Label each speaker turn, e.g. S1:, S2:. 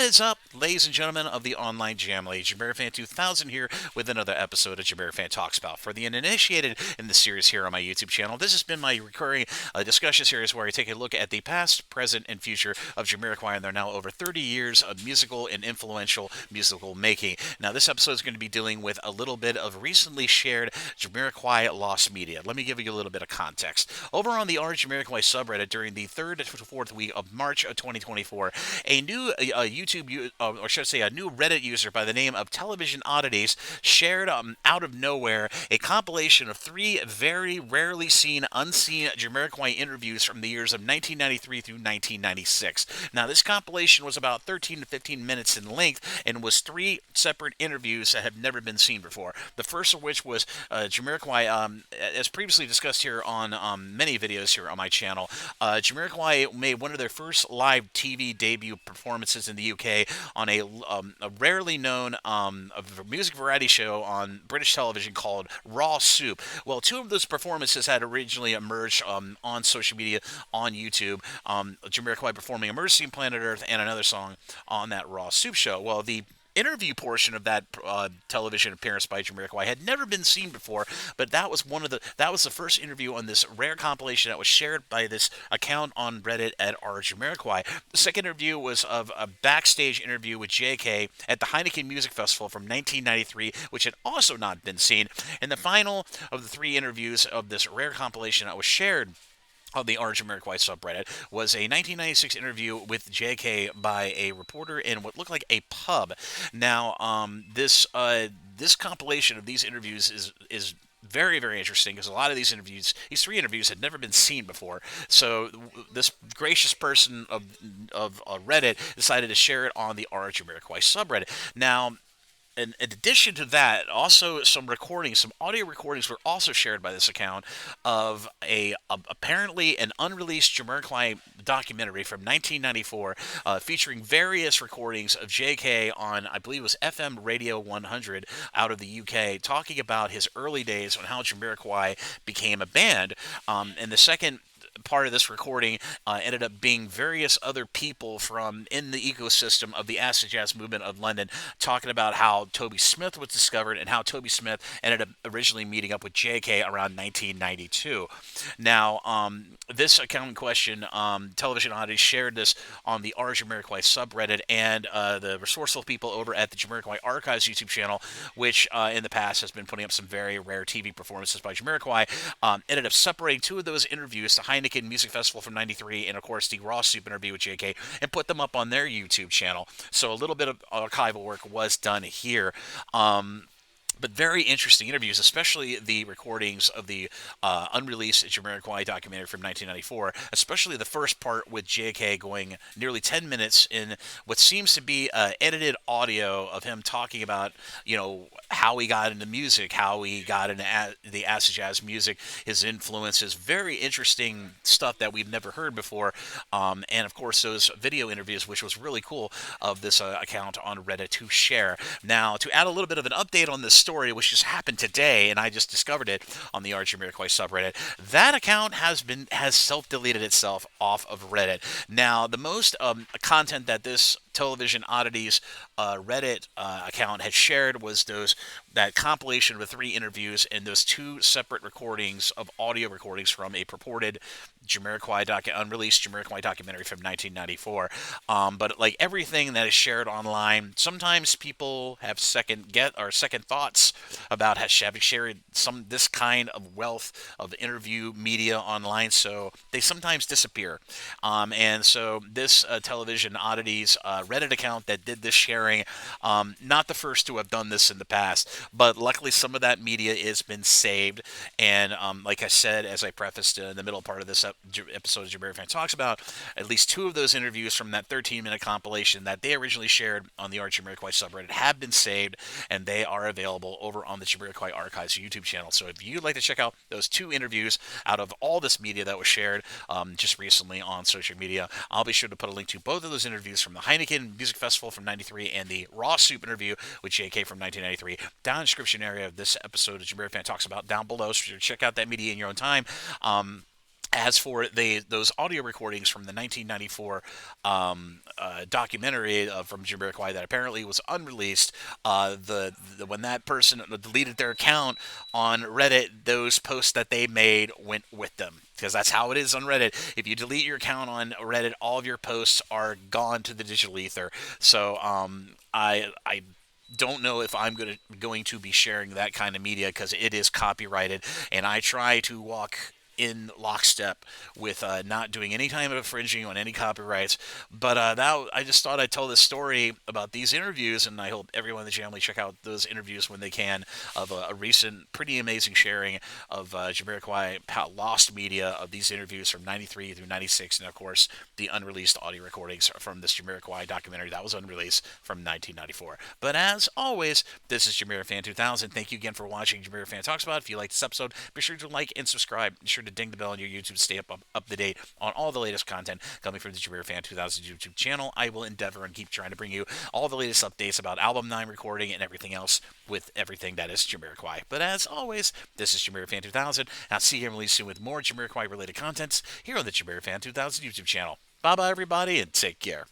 S1: is up, ladies and gentlemen of the online Jamily? JamiroFan 2000 here with another episode of JamiroFan Talks About. For the uninitiated in the series here on my YouTube channel, this has been my recurring discussion series where I take a look at the past, present, and future of Jamiroquai and their now over 30 years of musical and influential musical making. Now, this episode is going to be dealing with a little bit of recently shared Jamiroquai lost media. Let me give you a little bit of context. Over on the Jamiroquai subreddit during the 3rd to 4th week of March of 2024, a new or should I say, a new Reddit user by the name of Television Oddities shared out of nowhere a compilation of 3 very rarely seen, unseen Jamiroquai interviews from the years of 1993 through 1996. Now, this compilation was about 13 to 15 minutes in length and was 3 separate interviews that have never been seen before. The first of which was Jamiroquai, as previously discussed here on many videos here on my channel. Jamiroquai made one of their first live TV debut performances in the UK on a rarely known music variety show on British television called Raw Soup. Well, 2 of those performances had originally emerged on social media, on YouTube. Jamiroquai performing Emergency Planet Earth and another song on that Raw Soup show. Well, the interview portion of that television appearance by Jamiroquai had never been seen before, but that was the first interview on this rare compilation that was shared by this account on Reddit at Jamiroquai. The second interview was of a backstage interview with JK at the Heineken Music Festival from 1993, which had also not been seen. And the final of the 3 interviews of this rare compilation that was shared on the Jamiroquai subreddit was a 1996 interview with JK by a reporter in what looked like a pub. Now, this compilation of these interviews is very, very interesting because a lot of these 3 interviews had never been seen before. So this gracious person of Reddit decided to share it on the Jamiroquai subreddit. Now, in addition to that, also some audio recordings were also shared by this account of apparently an unreleased Jamiroquai documentary from 1994 featuring various recordings of JK on, I believe it was FM Radio 100 out of the UK, talking about his early days on how Jamiroquai became a band. And the second part of this recording ended up being various other people from in the ecosystem of the acid jazz movement of London, talking about how Toby Smith was discovered and how Toby Smith ended up originally meeting up with JK around 1992. Now, this account in question, Television Oddity, shared this on the Jamiroquai subreddit and the resourceful people over at the JamiroquaiArchives YouTube channel, which in the past has been putting up some very rare TV performances by Jamiroquai, ended up separating 2 of those interviews, the Heineken Music Festival from 93 and of course the Raw Soup interview with JK, and put them up on their YouTube channel. So a little bit of archival work was done here. But very interesting interviews, especially the recordings of the unreleased Jamiroquai documentary from 1994, especially the first part with JK going nearly 10 minutes in what seems to be edited audio of him talking about, how he got into music, how he got into the acid jazz music, his influences. Very interesting stuff that we've never heard before. And of course, those video interviews, which was really cool of this account on Reddit to share. Now, to add a little bit of an update on this story, which just happened today, and I just discovered it on the Jamiroquai subreddit. That account has self-deleted itself off of Reddit. Now, the most content that this Television Oddities Reddit account had shared was that compilation of 3 interviews and those 2 separate recordings of audio recordings from a purported unreleased Jamiroquai documentary from 1994. But like everything that is shared online, sometimes people have second thoughts about having shared this kind of wealth of interview media online, so they sometimes disappear. And so this Television Oddities Reddit account that did this sharing, not the first to have done this in the past, but luckily some of that media has been saved. And like I said, as I prefaced in the middle part of this episode of JamiroFan Talks About, at least 2 of those interviews from that 13-minute compilation that they originally shared on the Jamiroquai subreddit have been saved, and they are available over on the JamiroquaiArchives YouTube channel. So if you'd like to check out those 2 interviews out of all this media that was shared just recently on social media, I'll be sure to put a link to both of those interviews from the Heineken Music Festival from 93 and the Raw Soup interview with JK from 1993 down in the description area of this episode of JamiroFan Talks About down below, so check out that media in your own time. As for those audio recordings from the 1994 documentary from Jamiroquai that apparently was unreleased, when that person deleted their account on Reddit, those posts that they made went with them. Because that's how it is on Reddit. If you delete your account on Reddit, all of your posts are gone to the digital ether. So I don't know if I'm going to be sharing that kind of media because it is copyrighted, and I try to walk in lockstep with not doing any kind of infringing on any copyrights. But now I just thought I'd tell this story about these interviews, and I hope everyone in the family check out those interviews when they can, of a recent pretty amazing sharing of Jamiroquai lost media of these interviews from 93 through 96, and of course the unreleased audio recordings from this Jamiroquai documentary that was unreleased from 1994. But as always, this is JamiroFan 2000. Thank you again for watching JamiroFan Talks About. If you liked this episode, be sure to like and subscribe. Be sure to ding the bell on your YouTube to stay up to date on all the latest content coming from the JamiroFan 2000 YouTube channel. I will endeavor and keep trying to bring you all the latest updates about Album 9 recording and everything else with everything that is Jamiroquai. But as always, this is JamiroFan 2000. I'll see you really soon with more Jamiroquai related contents here on the JamiroFan 2000 YouTube channel. Bye bye, everybody, and take care.